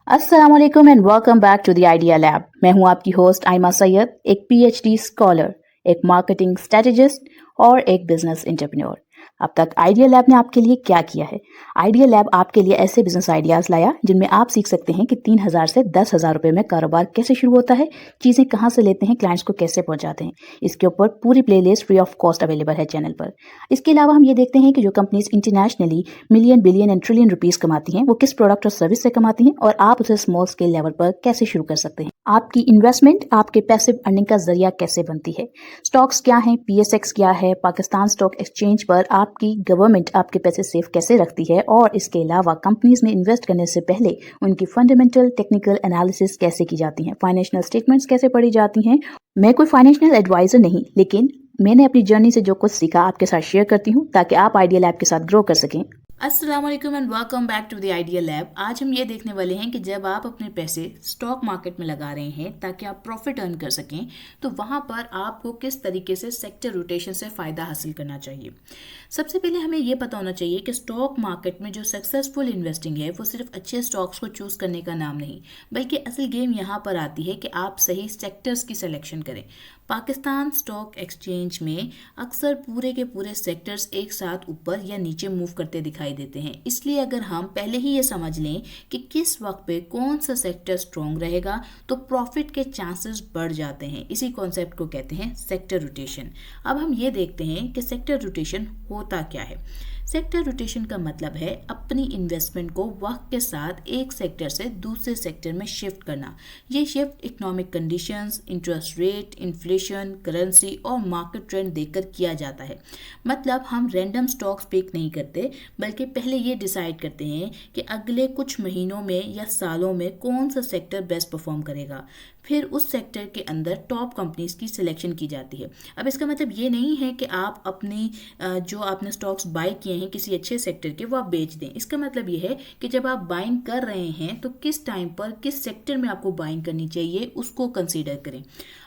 अस्सलाम वालेकुम and welcome back to the idea lab. मैं हूं आपकी होस्ट आयमा सैयद, एक पीएचडी स्कॉलर, एक मार्केटिंग स्ट्रेटेजिस्ट और एक बिजनेस एंटरप्रेन्योर। अब तक आइडिया लैब ने आपके लिए क्या किया है? आइडिया लैब आपके लिए ऐसे बिजनेस आइडियाज लाया जिनमें आप सीख सकते हैं कि 3,000 से 10,000 रुपए में कारोबार कैसे शुरू होता है, चीजें कहां से लेते हैं, क्लाइंट्स को कैसे पहुंचाते हैं। इसके ऊपर पूरी playlist free of cost available है चैनल पर। इसके अलावा हम ये देखते हैं कि जो companies internationally million, billion and trillion rupees कमाती हैं, वो किस प्रोडक्ट और सर्विस से कमाती हैं और आप उसे स्मॉल स्केल लेवल पर कैसे शुरू कर सकते हैं। आपकी इन्वेस्टमेंट आपके पैसिव अर्निंग का जरिया कैसे बनती है। स्टॉक्स क्या हैं, पीएसएक्स क्या है, पाकिस्तान स्टॉक एक्सचेंज पर आपकी गवर्नमेंट आपके पैसे सेफ कैसे रखती है, और इसके अलावा कंपनीज में इन्वेस्ट करने से पहले उनकी फंडामेंटल टेक्निकल एनालिसिस कैसे की जाती है, फाइनेंशियल स्टेटमेंट्स कैसे पढ़ी जाती हैं। मैं कोई फाइनेंशियल एडवाइजर नहीं, लेकिन मैंने अपनी जर्नी से जो कुछ सीखा आपके साथ शेयर करती हूँ ताकि आप आइडिया लैब के साथ ग्रो कर सकें। अस्सलाम वालेकुम and welcome back to the idea lab. आज हम ये देखने वाले हैं कि जब आप अपने पैसे स्टॉक मार्केट में लगा रहे हैं ताकि आप प्रॉफिट अर्न कर सकें, तो वहाँ पर आपको किस तरीके से सेक्टर रोटेशन से फ़ायदा हासिल करना चाहिए। सबसे पहले हमें ये पता होना चाहिए कि स्टॉक मार्केट में जो सक्सेसफुल इन्वेस्टिंग है वो सिर्फ अच्छे स्टॉक्स को चूज़ करने का नाम नहीं, बल्कि असल गेम यहाँ पर आती है कि आप सही सेक्टर्स की सिलेक्शन करें। पाकिस्तान स्टॉक एक्सचेंज में अक्सर पूरे के पूरे सेक्टर्स एक साथ ऊपर या नीचे मूव करते दिखाई देते हैं। इसलिए अगर हम पहले ही ये समझ लें कि किस वक्त पे कौन सा सेक्टर स्ट्रॉन्ग रहेगा, तो प्रॉफिट के चांसेस बढ़ जाते हैं। इसी कॉन्सेप्ट को कहते हैं सेक्टर रोटेशन। अब हम ये देखते हैं कि सेक्टर रोटेशन होता क्या है। सेक्टर रोटेशन का मतलब है अपनी इन्वेस्टमेंट को वक्त के साथ एक सेक्टर से दूसरे सेक्टर में शिफ्ट करना। ये shift economic conditions, interest rate, inflation, currency और मार्केट ट्रेंड देखकर किया जाता है। मतलब हम रैंडम स्टॉक्स पिक नहीं करते, बल्कि पहले ये डिसाइड करते हैं कि अगले कुछ महीनों में या सालों में कौन सा सेक्टर बेस्ट परफॉर्म करेगा। फिर उस सेक्टर के अंदर टॉप कंपनीज की सिलेक्शन की जाती है। अब इसका मतलब ये नहीं है कि आप अपनी जो आपने स्टॉक्स बाय किए हैं किसी अच्छे सेक्टर के, वो आप बेच दें। इसका मतलब ये है कि जब आप बाइंग कर रहे हैं तो किस टाइम पर किस सेक्टर में आपको बाइंग करनी चाहिए उसको कंसीडर करें।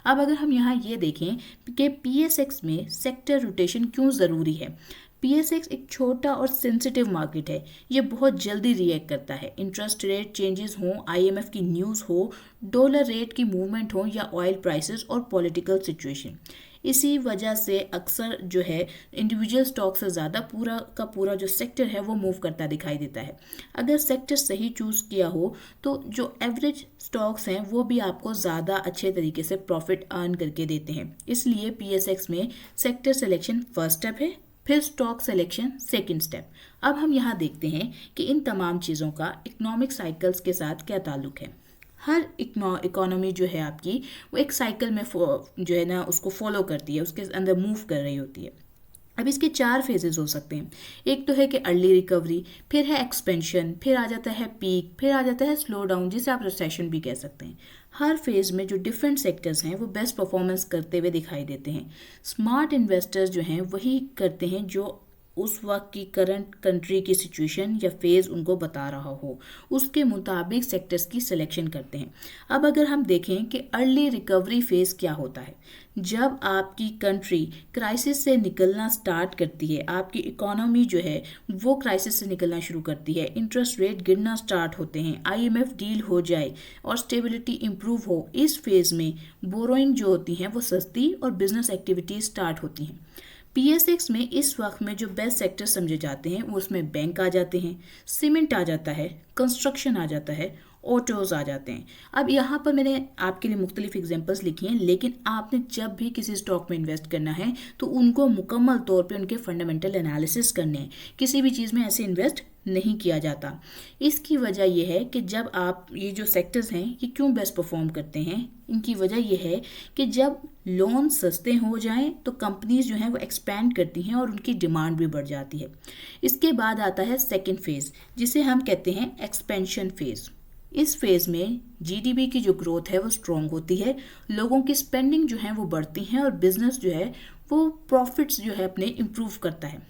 अब अगर हम यहाँ ये देखें कि पीएसएक्स में सेक्टर रोटेशन क्यों ज़रूरी है। पीएसएक्स एक छोटा और सेंसिटिव मार्केट है। ये बहुत जल्दी रिएक्ट करता है। इंटरेस्ट रेट चेंजेस हो, आईएमएफ की न्यूज़ हो, डॉलर रेट की मूवमेंट हो या ऑयल प्राइसेस और पॉलिटिकल सिचुएशन। इसी वजह से अक्सर जो है इंडिविजुअल स्टॉक से ज़्यादा पूरा का पूरा जो सेक्टर है वो मूव करता दिखाई देता है। अगर सेक्टर सही चूज़ किया हो तो जो एवरेज स्टॉक्स हैं वो भी आपको ज़्यादा अच्छे तरीके से प्रॉफिट अर्न करके देते हैं। इसलिए पीएसएक्स में सेक्टर सिलेक्शन फर्स्ट स्टेप है, फिर स्टॉक सिलेक्शन सेकंड स्टेप। अब हम यहाँ देखते हैं कि इन तमाम चीज़ों का इकोनॉमिक साइकिल्स के साथ क्या ताल्लुक है। हर इकोनॉमी जो है आपकी वो एक साइकिल में जो है ना उसको फॉलो करती है, उसके अंदर मूव कर रही होती है। अब इसके 4 फेजेस हो सकते हैं। एक तो है कि अर्ली रिकवरी, फिर है एक्सपेंशन, फिर आ जाता है पीक, फिर आ जाता है स्लो डाउन, जिसे आप रिसेशन भी कह सकते हैं। हर फेज में जो डिफरेंट सेक्टर्स हैं वो बेस्ट परफॉर्मेंस करते हुए दिखाई देते हैं। स्मार्ट इन्वेस्टर्स जो हैं वही करते हैं जो उस वक्त की करंट कंट्री की सिचुएशन या फेज़ उनको बता रहा हो, उसके मुताबिक सेक्टर्स की सिलेक्शन करते हैं। अब अगर हम देखें कि अर्ली रिकवरी फेज़ क्या होता है, जब आपकी कंट्री क्राइसिस से निकलना स्टार्ट करती है, आपकी इकोनॉमी जो है वो क्राइसिस से निकलना शुरू करती है, इंटरेस्ट रेट गिरना स्टार्ट होते हैं, आईएमएफ डील हो जाए और स्टेबिलिटी इंप्रूव हो, इस फेज़ में बोरोइंग जो होती हैं वो सस्ती और बिजनेस एक्टिविटीज स्टार्ट होती हैं। पीएसएक्स में इस वक्त में जो बेस्ट सेक्टर समझे जाते हैं वो उसमें बैंक आ जाते हैं, सीमेंट आ जाता है, कंस्ट्रक्शन आ जाता है, ऑटोज आ जाते हैं। अब यहाँ पर मैंने आपके लिए मुख्तलिफ एग्जांपल्स लिखी हैं, लेकिन आपने जब भी किसी स्टॉक में इन्वेस्ट करना है तो उनको मुकम्मल तौर पे उनके फंडामेंटल एनालिसिस करने हैं। किसी भी चीज़ में ऐसे इन्वेस्ट नहीं किया जाता। इसकी वजह यह है कि जब आप ये जो सेक्टर्स हैं ये क्यों बेस्ट परफॉर्म करते हैं, इनकी वजह यह है कि जब लोन सस्ते हो जाएं तो कंपनीज जो हैं वो एक्सपैंड करती हैं और उनकी डिमांड भी बढ़ जाती है। इसके बाद आता है सेकेंड फेज़, जिसे हम कहते हैं एक्सपेंशन फेज़। इस फेज़ में जीडीपी की जो ग्रोथ है वो स्ट्रॉन्ग होती है, लोगों की स्पेंडिंग जो है वो बढ़ती हैं और बिजनेस जो है वो प्रॉफिट्स जो है अपने इम्प्रूव करता है।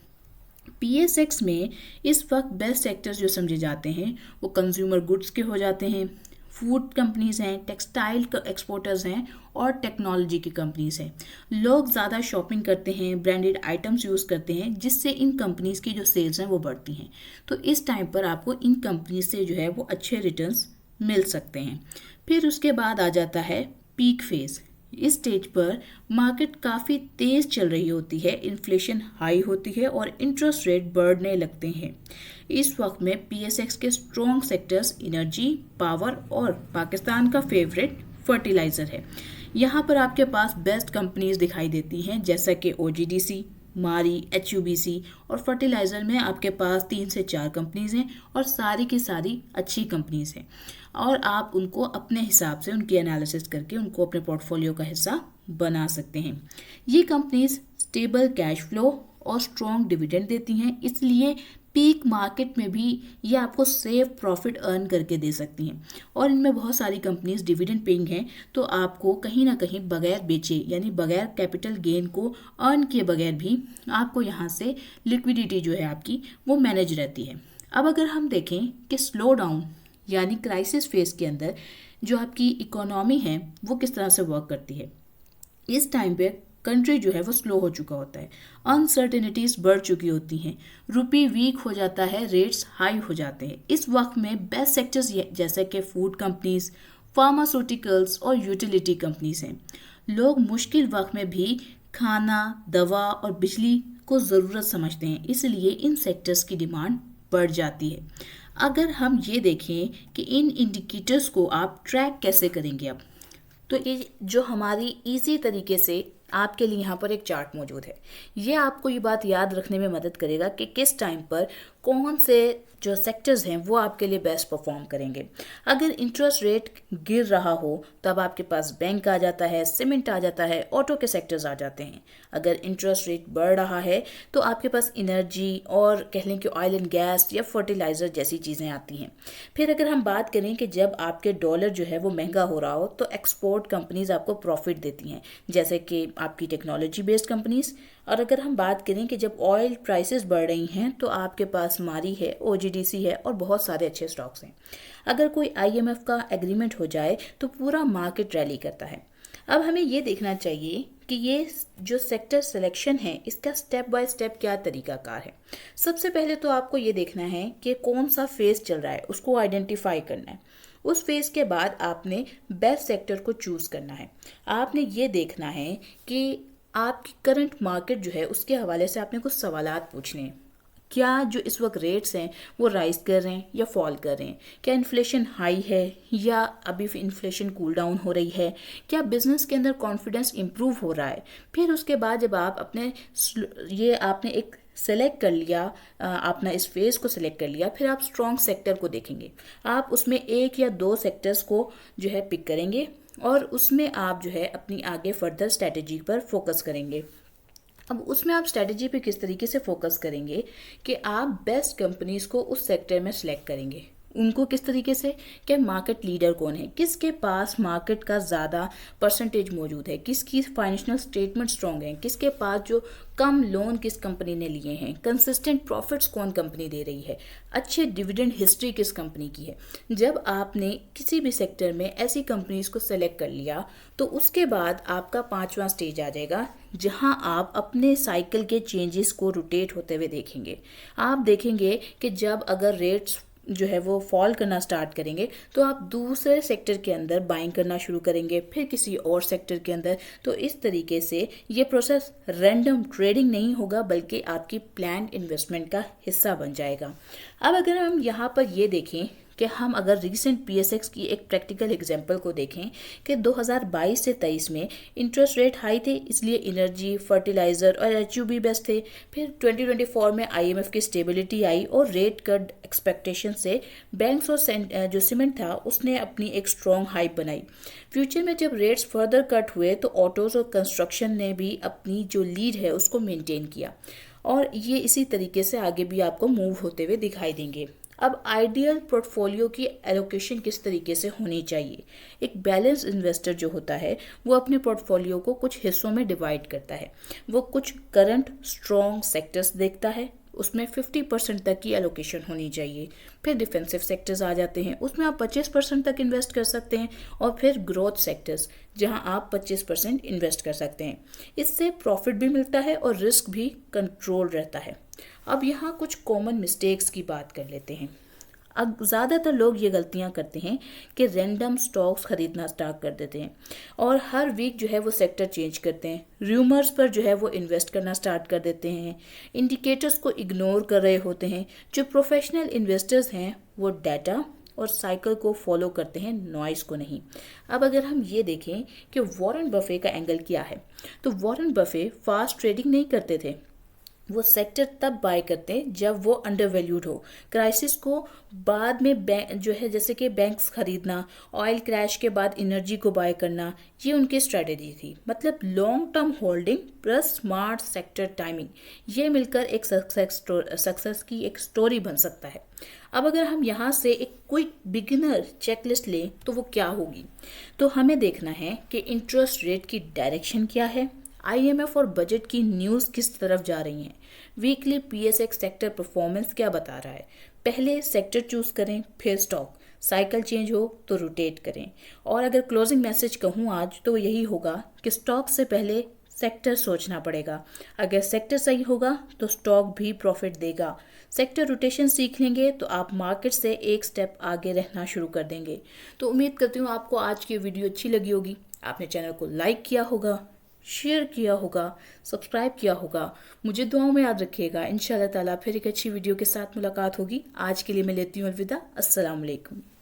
पीएसएक्स में इस वक्त बेस्ट सेक्टर्स जो समझे जाते हैं वो कंज्यूमर गुड्स के हो जाते हैं, फूड कंपनीज हैं, टेक्सटाइल एक्सपोर्टर्स हैं और टेक्नोलॉजी की कंपनीज हैं। लोग ज़्यादा शॉपिंग करते हैं, ब्रांडेड आइटम्स यूज़ करते हैं, जिससे इन कंपनीज की जो सेल्स हैं वो बढ़ती हैं। तो इस टाइम पर आपको इन कंपनीज से जो है वो अच्छे रिटर्न्स मिल सकते हैं। फिर उसके बाद आ जाता है पीक फेज। इस स्टेज पर मार्केट काफ़ी तेज़ चल रही होती है, इन्फ्लेशन हाई होती है और इंटरेस्ट रेट बढ़ने लगते हैं। इस वक्त में पीएसएक्स के स्ट्रॉन्ग सेक्टर्स एनर्जी, पावर और पाकिस्तान का फेवरेट फर्टिलाइज़र है। यहाँ पर आपके पास बेस्ट कंपनीज दिखाई देती हैं, जैसा कि ओजीडीसी, मारी, एचयूबीसी, और फर्टिलाइज़र में आपके पास 3 से 4 कंपनीज हैं और सारी की सारी अच्छी कंपनीज हैं, और आप उनको अपने हिसाब से उनकी एनालिसिस करके उनको अपने पोर्टफोलियो का हिस्सा बना सकते हैं। ये कंपनीज स्टेबल कैश फ्लो और स्ट्रॉन्ग डिविडेंड देती हैं, इसलिए पीक मार्केट में भी ये आपको सेफ प्रॉफिट अर्न करके दे सकती हैं। और इनमें बहुत सारी कंपनीज डिविडेंड पेइंग हैं, तो आपको कहीं ना कहीं बगैर बेचे यानी बगैर कैपिटल गेन को अर्न किए बगैर भी आपको यहाँ से लिक्विडिटी जो है आपकी वो मैनेज रहती है। अब अगर हम देखें कि स्लो डाउन यानी क्राइसिस फेज के अंदर जो आपकी इकोनॉमी है वो किस तरह से वर्क करती है, इस टाइम पे कंट्री जो है वो स्लो हो चुका होता है, अनसर्टेनिटीज बढ़ चुकी होती हैं, रुपी वीक हो जाता है, रेट्स हाई हो जाते हैं। इस वक्त में बेस्ट सेक्टर्स जैसे कि फूड कंपनीज, फार्मास्यूटिकल्स और यूटिलिटी कंपनीज हैं। लोग मुश्किल वक्त में भी खाना, दवा और बिजली को ज़रूरत समझते हैं, इसलिए इन सेक्टर्स की डिमांड बढ़ जाती है। अगर हम ये देखें कि इन इंडिकेटर्स को आप ट्रैक कैसे करेंगे अब, तो ये जो हमारी इजी तरीके से आपके लिए यहाँ पर एक चार्ट मौजूद है। ये आपको ये बात याद रखने में मदद करेगा कि किस टाइम पर कौन से जो सेक्टर्स हैं वो आपके लिए बेस्ट परफॉर्म करेंगे। अगर इंटरेस्ट रेट गिर रहा हो तब आपके पास बैंक आ जाता है, सीमेंट आ जाता है, ऑटो के सेक्टर्स आ जाते हैं। अगर इंटरेस्ट रेट बढ़ रहा है तो आपके पास एनर्जी और कह लें कि ऑयल एंड गैस या फर्टिलाइज़र जैसी चीज़ें आती हैं। फिर अगर हम बात करें कि जब आपके डॉलर जो है वो महंगा हो रहा हो तो एक्सपोर्ट कंपनीज आपको प्रॉफिट देती हैं, जैसे कि आपकी टेक्नोलॉजी बेस्ड कंपनीज। और अगर हम बात करें कि जब ऑयल प्राइसेस बढ़ रही हैं तो आपके पास मारी है, ओजीडीसी है और बहुत सारे अच्छे स्टॉक्स हैं। अगर कोई आईएमएफ का एग्रीमेंट हो जाए तो पूरा मार्केट रैली करता है। अब हमें ये देखना चाहिए कि ये जो सेक्टर सिलेक्शन है इसका स्टेप बाय स्टेप क्या तरीकाकार है। सबसे पहले तो आपको ये देखना है कि कौन सा फेज चल रहा है, उसको आइडेंटिफाई करना है। उस फेज के बाद आपने बेस्ट सेक्टर को चूज करना है। आपने ये देखना है कि आपकी करंट मार्केट जो है उसके हवाले से आपने कुछ सवालात पूछने हैं। क्या जो इस वक्त रेट्स हैं वो राइज कर रहे हैं या फॉल कर रहे हैं? क्या इन्फ्लेशन हाई है या अभी इन्फ्लेशन कूल डाउन हो रही है? क्या बिजनेस के अंदर कॉन्फिडेंस इम्प्रूव हो रहा है? फिर उसके बाद जब आप आपने एक सेलेक्ट कर लिया, आपने इस फेज को सिलेक्ट कर लिया, फिर आप स्ट्रॉन्ग सेक्टर को देखेंगे। आप उसमें 1 या 2 सेक्टर्स को जो है पिक करेंगे और उसमें आप जो है अपनी आगे फर्दर स्ट्रेटेजी पर फोकस करेंगे। अब उसमें आप स्ट्रेटेजी पे किस तरीके से फोकस करेंगे कि आप बेस्ट कंपनीज को उस सेक्टर में सिलेक्ट करेंगे। उनको किस तरीके से, क्या मार्केट लीडर कौन है, किसके पास मार्केट का ज़्यादा परसेंटेज मौजूद है, किसकी फाइनेंशियल स्टेटमेंट स्ट्रॉन्ग है, किसके पास जो कम लोन किस कंपनी ने लिए हैं, कंसिस्टेंट प्रॉफिट्स कौन कंपनी दे रही है, अच्छे डिविडेंड हिस्ट्री किस कंपनी की है। जब आपने किसी भी सेक्टर में ऐसी कंपनीज को सेलेक्ट कर लिया तो उसके बाद आपका 5वां स्टेज आ जाएगा जहां आप अपने साइकिल के चेंजेस को रोटेट होते हुए देखेंगे। आप देखेंगे कि जब अगर रेट्स जो है वो फॉल करना स्टार्ट करेंगे तो आप दूसरे सेक्टर के अंदर बाइंग करना शुरू करेंगे, फिर किसी और सेक्टर के अंदर। तो इस तरीके से ये प्रोसेस रैंडम ट्रेडिंग नहीं होगा बल्कि आपकी प्लान्ड इन्वेस्टमेंट का हिस्सा बन जाएगा। अब अगर हम यहाँ पर ये देखें कि हम अगर रिसेंट पीएसएक्स की एक प्रैक्टिकल एग्जांपल को देखें कि 2022 से 23 में इंटरेस्ट रेट हाई थे, इसलिए एनर्जी, फर्टिलाइज़र और एचयूबी बेस्ट थे। फिर 2024 में आईएमएफ की स्टेबिलिटी आई और रेट कट एक्सपेक्टेशन से बैंक्स और जो सीमेंट था उसने अपनी एक स्ट्रॉन्ग हाइप बनाई। फ्यूचर में जब रेट्स फर्दर कट हुए तो ऑटोज और कंस्ट्रक्शन ने भी अपनी जो लीड है उसको मेंटेन किया, और ये इसी तरीके से आगे भी आपको मूव होते हुए दिखाई देंगे। अब आइडियल पोर्टफोलियो की एलोकेशन किस तरीके से होनी चाहिए? एक बैलेंस इन्वेस्टर जो होता है वो अपने पोर्टफोलियो को कुछ हिस्सों में डिवाइड करता है। वो कुछ करंट स्ट्रॉन्ग सेक्टर्स देखता है, उसमें 50% तक की एलोकेशन होनी चाहिए। फिर डिफेंसिव सेक्टर्स आ जाते हैं, उसमें आप 25% तक इन्वेस्ट कर सकते हैं, और फिर ग्रोथ सेक्टर्स जहां आप 25% इन्वेस्ट कर सकते हैं। इससे प्रॉफिट भी मिलता है और रिस्क भी कंट्रोल रहता है। अब यहाँ कुछ कॉमन मिस्टेक्स की बात कर लेते हैं। अब ज़्यादातर लोग ये गलतियां करते हैं कि रैंडम स्टॉक्स खरीदना स्टार्ट कर देते हैं और हर वीक जो है वो सेक्टर चेंज करते हैं, रूमर्स पर जो है वो इन्वेस्ट करना स्टार्ट कर देते हैं, इंडिकेटर्स को इग्नोर कर रहे होते हैं। जो प्रोफेशनल इन्वेस्टर्स हैं वो डाटा और साइकिल को फॉलो करते हैं, नॉइस को नहीं। अब अगर हम ये देखें कि वॉरेन बफे का एंगल क्या है, तो वॉरेन बफे फास्ट ट्रेडिंग नहीं करते थे। वो सेक्टर तब बाय करते हैं जब वो अंडर वैल्यूड हो। क्राइसिस को बाद में जो है जैसे कि बैंक्स खरीदना, ऑयल क्रैश के बाद एनर्जी को बाय करना, ये उनकी स्ट्रेटेजी थी। मतलब long term holding plus smart sector timing, ये मिलकर एक सक्सेस की एक स्टोरी बन सकता है। अब अगर हम यहाँ से एक क्विक बिगिनर चेकलिस्ट लें तो वो क्या होगी, तो हमें देखना है कि इंटरेस्ट रेट की डायरेक्शन क्या है, आईएमएफ और बजट की न्यूज़ किस तरफ जा रही हैं, वीकली पीएसएक्स सेक्टर परफॉर्मेंस क्या बता रहा है। पहले सेक्टर चूज करें, फिर स्टॉक, साइकिल चेंज हो तो रोटेट करें। और अगर क्लोजिंग मैसेज कहूँ आज तो यही होगा कि स्टॉक से पहले सेक्टर सोचना पड़ेगा। अगर सेक्टर सही होगा तो स्टॉक भी प्रॉफिट देगा। सेक्टर रोटेशन सीख लेंगे तो आप मार्केट से एक स्टेप आगे रहना शुरू कर देंगे। तो उम्मीद करती हूँ आपको आज की वीडियो अच्छी लगी होगी। आपने चैनल को लाइक किया होगा, शेयर किया होगा, सब्सक्राइब किया होगा। मुझे दुआओं में याद रखिएगा। इंशाल्लाह ताला फिर एक अच्छी वीडियो के साथ मुलाकात होगी। आज के लिए मैं लेती हूँ अलविदा। अस्सलाम वालेकुम।